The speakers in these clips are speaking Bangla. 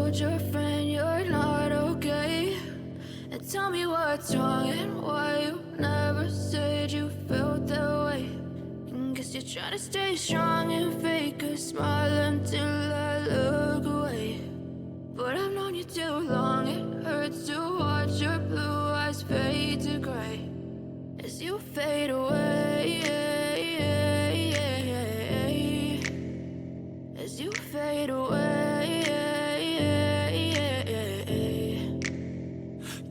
told your friend you're not okay? And tell me what's wrong and why you never said you felt that way. And guess you're trying to stay strong and fake a smile until I look away. But I've known you too long, it hurts to watch your blue eyes fade to gray as you fade away, as you fade away.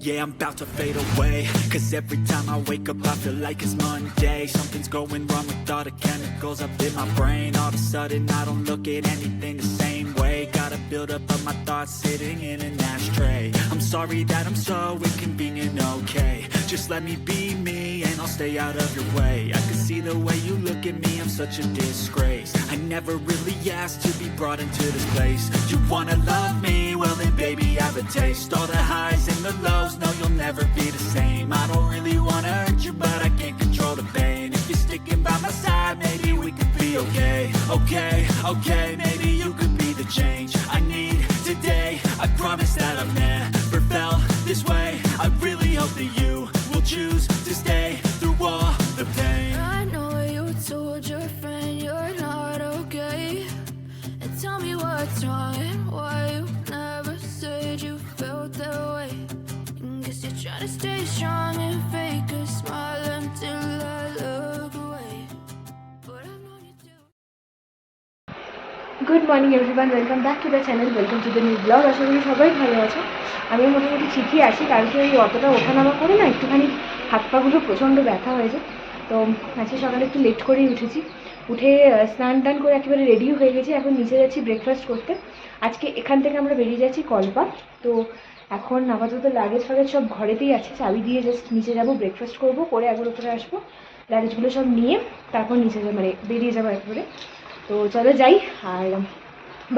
Yeah, I'm about to fade away, 'cause every time I wake up I feel like it's Monday. Something's going wrong with all the chemicals up in my brain. All of a sudden I don't look at anything the same way. Gotta build up of my thoughts sitting in an ashtray. I'm sorry that I'm so inconvenient, okay? Just let me be me and I'll stay out of your way. I can see the way you look at me, I'm such a disgrace. I never really asked to be brought into this place. You wanna love me? Well then baby have a taste. All the highs and the lows, no you'll never be the same. I don't really wanna hurt you but I can't control the pain. If you're sticking by my side, maybe we could be okay. Okay, maybe you could be the change I need today. I promise that I've never felt this way. I really hope that you will choose to stay through all the pain. I know you told your friend you're not okay. And tell me what's wrong and why you never said you felt that way. And guess you're trying to stay strong and fake a smile until I look away. But I've known you too. Good morning everyone, welcome back to the channel, welcome to the new blog. আশা করি সবাই ভালো আছে। আমি মোটামুটি ঠিকই আছি, কালকে ওই অতটা ওঠানামা করে না একটুখানি হাত পাগুলো প্রচণ্ড ব্যথা হয়েছে। তো আজকে সকালে একটু লেট করেই উঠেছি, উঠে স্নান টান করে একেবারে রেডিও হয়ে গেছি। এখন নিচে যাচ্ছি ব্রেকফাস্ট করতে। আজকে এখান থেকে আমরা বেরিয়ে যাচ্ছি কল্পা। তো এখন আপাতত লাগেজ ফাগেজ সব ঘরেতেই আছে, চাবি দিয়ে জাস্ট নিচে যাবো, ব্রেকফাস্ট করবো, করে একবার উপরে আসবো, লাগেজগুলো সব নিয়ে তারপর নিচে যাবো, মানে বেরিয়ে যাবো একবারে। তো চলো যাই, আর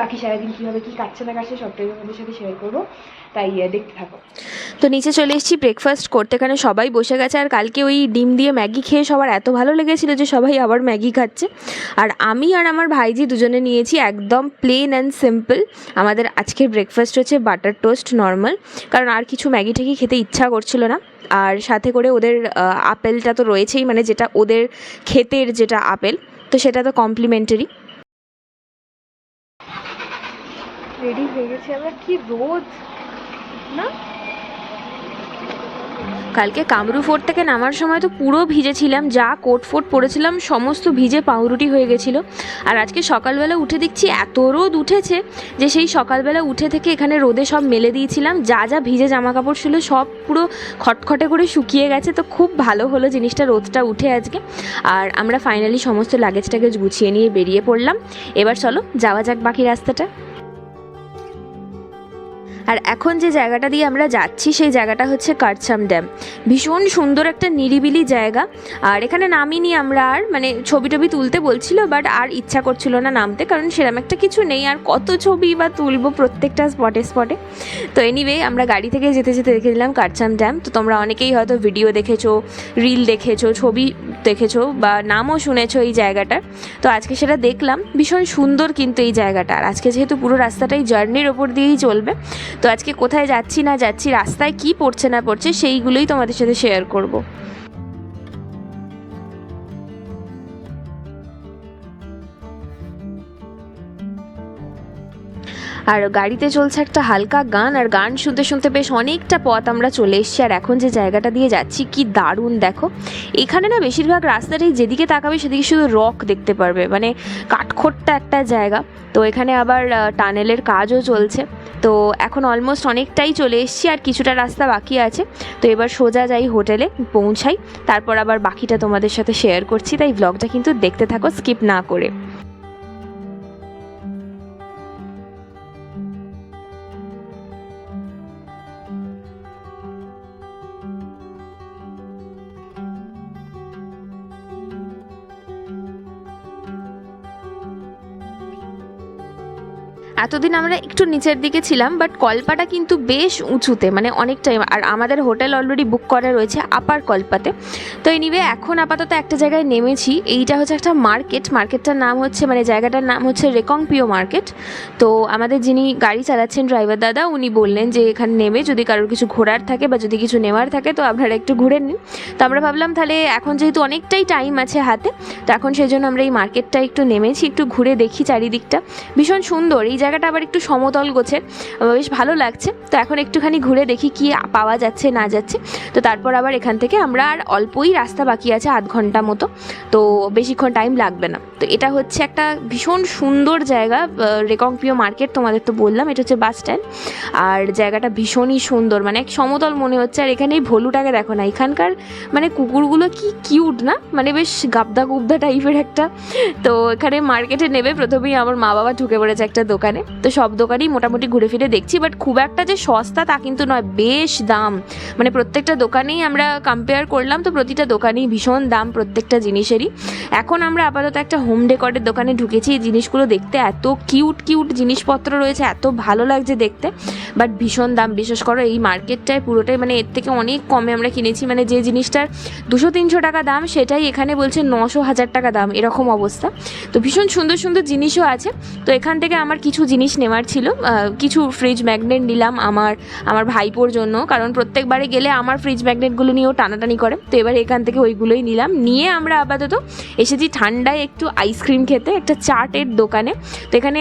বাকি সারাদিন কীভাবে কী কাটছে না কাটছে সবটাই তোমাদের সাথে শেয়ার করবো, তাই দেখতে থাকো। তো নিচে চলে এসেছি ব্রেকফাস্ট করতে, এখানে সবাই বসে গেছে। আর কালকে ওই ডিম দিয়ে ম্যাগি খেয়ে সবার এত ভালো লেগেছিলো যে সবাই আবার ম্যাগি খাচ্ছে। আর আমি আর আমার ভাইজি দুজনে নিয়েছি একদম প্লেন অ্যান্ড সিম্পল। আমাদের আজকের ব্রেকফাস্ট হচ্ছে বাটার টোস্ট নর্মাল, কারণ আর কিছু ম্যাগি ট্যাগি খেতে ইচ্ছা করছিল না। আর সাথে করে ওদের আপেলটা তো রয়েছেই, মানে যেটা ওদের ক্ষেতের যেটা আপেল, তো সেটা তো কমপ্লিমেন্টারি। রেডি হয়ে গেছি আমরা, কি রোদ না। কালকে কামরু ফোর্ট থেকে নামার সময় তো পুরো ভিজেছিলাম, যা কোট ফোট পরেছিলাম সমস্ত ভিজে পাউরুটি হয়ে গেছিলো। আর আজকে সকালবেলা উঠে দেখছি এত রোদ উঠেছে যে সেই সকালবেলা উঠে থেকে এখানে রোদে সব মেলে দিয়েছিলাম, যা যা ভিজে জামা কাপড় ছিল সব পুরো খটখটে করে শুকিয়ে গেছে। তো খুব ভালো হলো জিনিসটা, রোদটা উঠে আজকে। আর আমরা ফাইনালি সমস্ত লাগেজ টাগেজ গুছিয়ে নিয়ে বেরিয়ে পড়লাম। এবার চলো যাওয়া যাক বাকি রাস্তাটা। আর এখন যে জায়গাটা দিয়ে আমরা যাচ্ছি সেই জায়গাটা হচ্ছে কারচাম ড্যাম। ভীষণ সুন্দর একটা নিরিবিলি জায়গা। আর এখানে নামিনি আমরা, আর মানে ছবি টবি তুলতে বলছিল, বাট আর ইচ্ছা করছিল না নামতে, কারণ সেরকম একটা কিছু নেই, আর কত ছবি বা তুলবো প্রত্যেকটা স্পটে স্পটে। তো এনিওয়ে আমরা গাড়ি থেকে যেতে যেতে দেখে দিলাম কারচাম ড্যাম। তো তোমরা অনেকেই হয়তো ভিডিও দেখেছো, রিল দেখেছো, ছবি দেখেছো বা নামও শুনেছো এই জায়গাটার। তো আজকে সেটা দেখলাম, ভীষণ সুন্দর কিন্তু এই জায়গাটা। আর আজকে যেহেতু পুরো রাস্তাটাই জার্নির ওপর দিয়েই চলবে, তো আজকে কোথায় যাচ্ছি না যাচ্ছি, রাস্তায় কি পড়ছে না পড়ছে সেইগুলোই তোমাদের সাথে শেয়ার করব। আর গাড়িতে চলছে একটা হালকা গান, আর গান শুনতে শুনতে বেশ অনেকটা পথ আমরা চলে এসেছি। আর এখন যে জায়গাটা দিয়ে যাচ্ছি কি দারুণ দেখো। এখানে না বেশিরভাগ রাস্তাটাই যেদিকে তাকাবে সেদিকে শুধু রক দেখতে পারবে, মানে কাঠখোট্টা একটা জায়গা। তো এখানে আবার টানেলের কাজও চলছে। তো এখন অলমোস্ট অনেকটাই চলে এসেছি, আর কিছুটা রাস্তা বাকি আছে। তো এবার সোজা যাই হোটেলে পৌঁছাই, তারপর আবার বাকিটা তোমাদের সাথে শেয়ার করছি। তাই ব্লগটা কিন্তু দেখতে থাকো স্কিপ না করে। এতদিন আমরা একটু নিচের দিকে ছিলাম, বাট কল্পাটা কিন্তু বেশ উঁচুতে, মানে অনেকটাই। আর আমাদের হোটেল অলরেডি বুক করা রয়েছে আপার কল্পাতে। তো এনিওয়ে এখন আপাতত একটা জায়গায় নেমেছি। এইটা হচ্ছে একটা মার্কেটটার নাম হচ্ছে, মানে জায়গাটার নাম হচ্ছে রেকংপিও মার্কেট। তো আমাদের যিনি গাড়ি চালাচ্ছেন ড্রাইভার দাদা, উনি বললেন যে এখানে নেমে যদি কারোর কিছু ঘোরার থাকে বা যদি কিছু নেওয়ার থাকে তো আপনারা একটু ঘুরে নিন। তো আমরা ভাবলাম তাহলে এখন যেহেতু অনেকটাই টাইম আছে হাতে, তো এখন সেই জন্য আমরা এই মার্কেটটা একটু নেমেছি, একটু ঘুরে দেখি চারিদিকটা। ভীষণ সুন্দর এই জায়গাটা, আবার একটু সমতল গোছের, বেশ ভালো লাগছে। তো এখন একটুখানি ঘুরে দেখি কি পাওয়া যাচ্ছে না যাচ্ছে। তো তারপর আবার এখান থেকে আমরা আর অল্পই রাস্তা বাকি আছে, আধ ঘন্টা মতো, তো বেশিক্ষণ টাইম লাগবে না। তো এটা হচ্ছে একটা ভীষণ সুন্দর জায়গা, রেকংপিও মার্কেট। তোমাদের তো বললাম এটা হচ্ছে বাস স্ট্যান্ড, আর জায়গাটা ভীষণই সুন্দর, মানে এক সমতল মনে হচ্ছে। আর এখানে এই ভলুটাকে দেখো না, এখানকার মানে কুকুরগুলো কি কিউট না, মানে বেশ গাবদা গুবদা টাইপের একটা। তো এখানে মার্কেটে নেবে প্রথমেই আমার মা বাবা ঢুকে পড়েছে একটা দোকানে। তো সব দোকানেই মোটামুটি ঘুরে ফিরে দেখছি, বাট খুব একটা যে সস্তা তা কিন্তু নয়, বেশ দাম। মানে প্রত্যেকটা দোকানেই আমরা কম্পেয়ার করলাম, তো প্রতিটা দোকানেই ভীষণ দাম প্রত্যেকটা জিনিসেরই। এখন আমরা আপাতত একটা হোম ডেকরের দোকানে ঢুকেছি। এই জিনিসগুলো দেখতে এত কিউট জিনিসপত্র রয়েছে, এত ভালো লাগছে দেখতে, বাট ভীষণ দাম। বিশেষ করে এই মার্কেটটায় পুরোটাই, মানে এর থেকে অনেক কমে আমরা কিনেছি। মানে যে জিনিসটার 200-300 টাকা দাম, সেটাই এখানে বলছে 900-1000 টাকা দাম, এরকম অবস্থা। তো ভীষণ সুন্দর সুন্দর জিনিসও আছে। তো এখান থেকে আমার কিছু জিনিস নেওয়ার ছিল, কিছু ফ্রিজ ম্যাগনেট নিলাম আমার ভাইপোর জন্য, কারণ প্রত্যেকবারে গেলে আমার ফ্রিজ ম্যাগনেটগুলো নিয়েও টানাটানি করে। তো এবার এখান থেকে ওইগুলোই নিলাম। নিয়ে আমরা আপাতত এসেছি ঠান্ডায় একটু আইসক্রিম খেতে একটা চাটের দোকানে। তো এখানে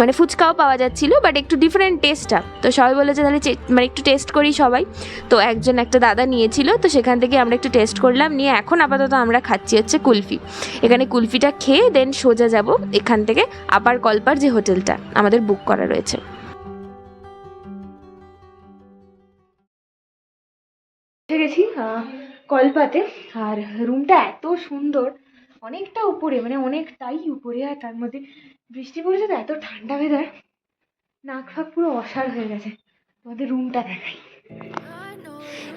মানে ফুচকাও পাওয়া যাচ্ছিলো, বাট একটু ডিফারেন্ট টেস্টটা। তো সবাই বলেছে তাহলে মানে একটু টেস্ট করি সবাই। তো একটা দাদা নিয়েছিল, তো সেখান থেকে আমরা একটু টেস্ট করলাম। নিয়ে এখন আপাতত আমরা খাচ্ছি হচ্ছে কুলফি। এখানে কুলফিটা খেয়ে দেন সোজা যাব এখান থেকে আপার কল্পার যে হোটেলটা আমাদের বুক করা রয়েছে। গেছি কল্পাতে, আর রুমটা এত সুন্দর, অনেকটা উপরে, মানে অনেকটাই উপরে। আর তার মধ্যে বৃষ্টি পড়েছে তো এত ঠান্ডা ওয়েদার, নাক ফাক পুরো অসাড় হয়ে গেছে। তোমাদের রুমটা দেখাই।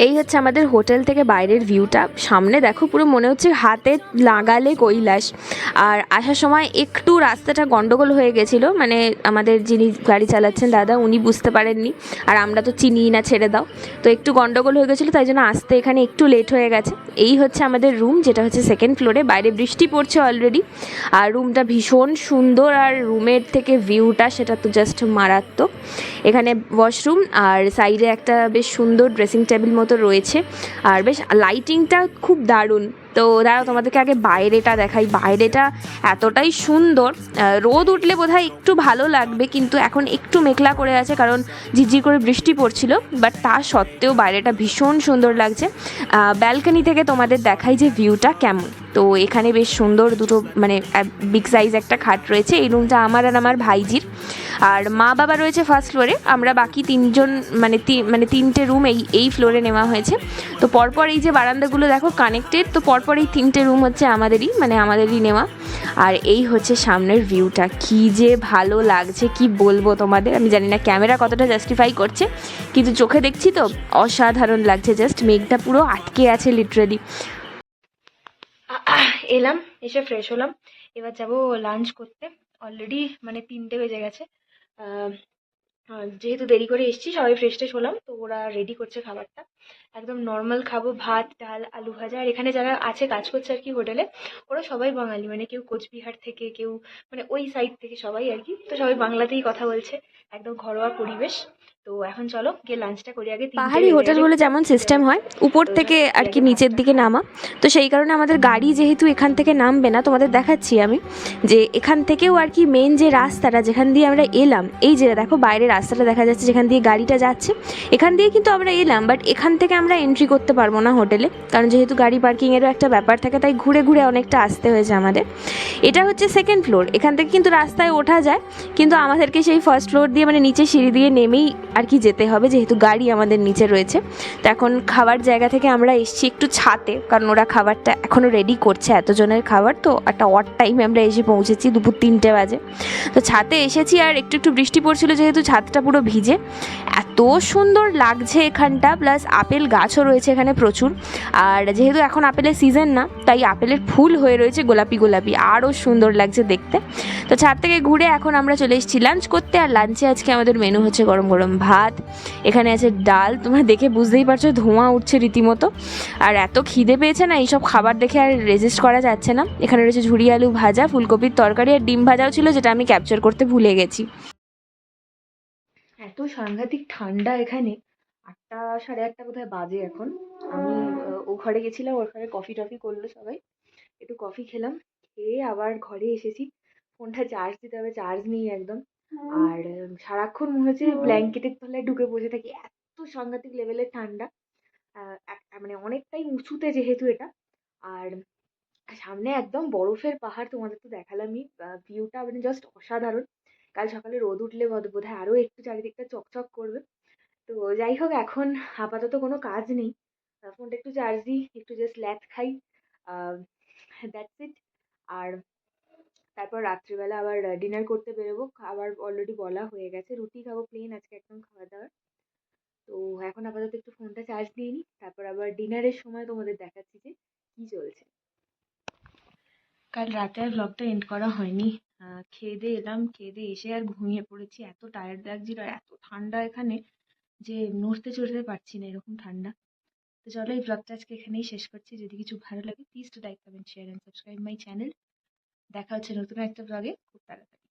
এই হচ্ছে আমাদের হোটেল থেকে বাইরের ভিউটা। সামনে দেখো পুরো মনে হচ্ছে হাতে লাগালে কৈলাস। আর আসার সময় একটু রাস্তাটা গন্ডগোল হয়ে গেছিলো, মানে আমাদের যিনি গাড়ি চালাচ্ছেন দাদা, উনি বুঝতে পারেননি, আর আমরা তো চিনিই না, ছেড়ে দাও। তো একটু গন্ডগোল হয়ে গেছিলো, তাই জন্য আসতে এখানে একটু লেট হয়ে গেছে। এই হচ্ছে আমাদের রুম, যেটা হচ্ছে সেকেন্ড ফ্লোরে। বাইরে বৃষ্টি পড়ছে অলরেডি, আর রুমটা ভীষণ সুন্দর। আর রুমের থেকে ভিউটা সেটা তো জাস্ট মারাত্মক। এখানে ওয়াশরুম, আর সাইডে একটা বেশ সুন্দর ড্রেসিং টেবিল মতো রয়েছে, আর বেশ লাইটিংটা খুব দারুণ। তো দাঁড়াও তোমাদেরকে আগে বাইরেটা দেখাই। বাইরেটা এতটাই সুন্দর, রোদ উঠলে বোধহয় একটু ভালো লাগবে, কিন্তু এখন একটু মেঘলা করে আছে কারণ ঝিরঝির করে বৃষ্টি পড়ছিল, বাট তা সত্ত্বেও বাইরেটা ভীষণ সুন্দর লাগছে। ব্যালকনি থেকে তোমাদের দেখাই যে ভিউটা কেমন। তো এখানে বেশ সুন্দর দুটো মানে বিগ সাইজ একটা খাট রয়েছে। এই রুমটা আমার আর আমার ভাইজির, আর মা বাবা রয়েছে ফার্স্ট ফ্লোরে। আমরা বাকি তিনজন মানে তিনটে রুম এই ফ্লোরে নেওয়া হয়েছে। তো পরপর এই যে বারান্দাগুলো দেখো কানেক্টেড, তো পরপর এই তিনটে রুম হচ্ছে আমাদেরই নেওয়া। আর এই হচ্ছে সামনের ভিউটা, কি যে ভালো লাগছে কি বলবো তোমাদের। আমি জানি না ক্যামেরা কতটা জাস্টিফাই করছে, কিন্তু চোখে দেখছি তো অসাধারণ লাগছে। জাস্ট মেঘটা পুরো আটকে আছে লিটারালি। এলাম, এসে ফ্রেশ হলাম, এবার যাব লাঞ্চ করতে। অলরেডি মানে 3টে বেজে গেছে। যেহেতু দেরি করে এসেছি, সবাই ফ্রেশ ট্রেশ হলাম, তো ওরা রেডি করছে খাবারটা। একদম নর্মাল খাবো, ভাত ডাল আলু ভাজা। আর এখানে যারা আছে কাজ করছে আর কি হোটেলে, ওরা সবাই বাঙালি, মানে কেউ কোচবিহার থেকে, কেউ মানে ওই সাইড থেকে, সবাই আর কি। তো সবাই বাংলাতেই কথা বলছে, একদম ঘরোয়া পরিবেশ। তো এখন চলো গিয়ে লাঞ্চটা করি আগে। পাহাড়ি হোটেলগুলো যেমন সিস্টেম হয় উপর থেকে আর কি নিচের দিকে নামা, তো সেই কারণে আমাদের গাড়ি যেহেতু এখান থেকে নামবে না, তোমাদের দেখাচ্ছি আমি যে এখান থেকেও আর কি মেন যে রাস্তাটা যেখান দিয়ে আমরা এলাম, এই যে দেখো বাইরে রাস্তাটা দেখা যাচ্ছে যেখান দিয়ে গাড়িটা যাচ্ছে, এখান দিয়ে কিন্তু আমরা এলাম। বাট এখান থেকে আমরা এন্ট্রি করতে পারবো না হোটেলে, কারণ যেহেতু গাড়ি পার্কিংয়েরও একটা ব্যাপার থাকে, তাই ঘুরে ঘুরে অনেকটা আসতে হয়েছে আমাদের। এটা হচ্ছে সেকেন্ড ফ্লোর, এখান থেকে কিন্তু রাস্তায় ওঠা যায়, কিন্তু আমাদেরকে সেই ফার্স্ট ফ্লোর দিয়ে মানে নিচে সিঁড়ি দিয়ে নেমেই আর কি যেতে হবে, যেহেতু গাড়ি আমাদের নিচে রয়েছে। তো এখন খাবার জায়গা থেকে আমরা এসেছি একটু ছাতে, কারণ ওরা খাবারটা এখনও রেডি করছে, এতজনের খাবার তো একটা অড টাইমে আমরা এসে পৌঁছেছি, দুপুর 3টে বাজে। তো ছাতে এসেছি আর একটু একটু বৃষ্টি পড়ছিল, যেহেতু ছাদটা পুরো ভিজে। এত সুন্দর লাগছে এখানটা, প্লাস আপেল গাছও রয়েছে এখানে প্রচুর। আর যেহেতু এখন আপেলের সিজন না, তাই আপেলের ফুল হয়ে রয়েছে গোলাপি গোলাপি, আরও সুন্দর লাগছে দেখতে। তো ছাদ থেকে ঘুরে এখন আমরা চলে এসেছি লাঞ্চ করতে। আর লাঞ্চে আজকে আমাদের মেনু হচ্ছে গরম গরম ভাত, এখানে আছে ডাল, তোমরা দেখে বুঝতেই পারছো ধোঁয়া উঠছে রীতিমতো। আর এত খিদে পেয়েছে না, এইসব খাবার দেখে আর রেজিস্ট করা যাচ্ছে না। এখানে রয়েছে ঝুরি আলু ভাজা, ফুলকপির তরকারি আর ডিম ভাজাও ছিল, যেটা আমি ক্যাপচার করতে ভুলে গেছি। এত সাংঘাতিক ঠান্ডা এখানে, 8টা 8:30 কোথায় বাজে এখন। আমি ও ঘরে গেছিলাম, ওর ঘরে কফি টফি করলো সবাই, একটু কফি খেলাম, খেয়ে আবার ঘরে এসেছি। ফোনটা চার্জ দিতে হবে, চার্জ নেই একদম। আর সারাক্ষণ মনে হচ্ছে ব্ল্যাঙ্কেটের তলায় ঢুকে বসে থাকি, এত সাংঘাতিক লেভেলের ঠান্ডা। মানে অনেকটাই উঁচুতে যেহেতু এটা, আর সামনে একদম বরফের পাহাড়, তোমাদের তো দেখালামই। ভিউটা মানে জাস্ট অসাধারণ। কাল সকালে রোদ উঠলে বোধহয় আরো একটু চারিদিকটা চকচক করবে। তো যাই হোক, এখন আপাতত কোনো কাজ নেই, ফোনটা একটু চার্জ দিই, একটু জাস্ট ল্যাদ খাই, দ্যাটস ইট। আর তারপর রাত্রিবেলা আবার ডিনার করতে বেরোবো। খাবার অলরেডি বলা হয়ে গেছে, রুটি খাবো প্লেন আজকে একদম খাওয়া দাওয়ার। তো এখন আপাতত একটু ফোনটা চার্জ দিয়ে নিই, তারপর আবার ডিনারের সময় তোমাদের দেখাচ্ছি যে কি চলছে। কাল রাতে আর ব্লগটা এন্ড করা হয়নি। খেয়ে দিয়ে এলাম, খেয়ে দিয়ে এসে আর ঘুমিয়ে পড়েছি, এত টায়ার্ড লাগছিল আর এত ঠান্ডা এখানে যে নড়তে চড়তে পারছি না, এরকম ঠান্ডা। তো চলো, এই ব্লগটা আজকে এখানেই শেষ করছি। যদি কিছু ভালো লাগে please to like, comment, share and subscribe my channel. দেখা হচ্ছে নতুন একটা ব্লগে খুব তাড়াতাড়ি।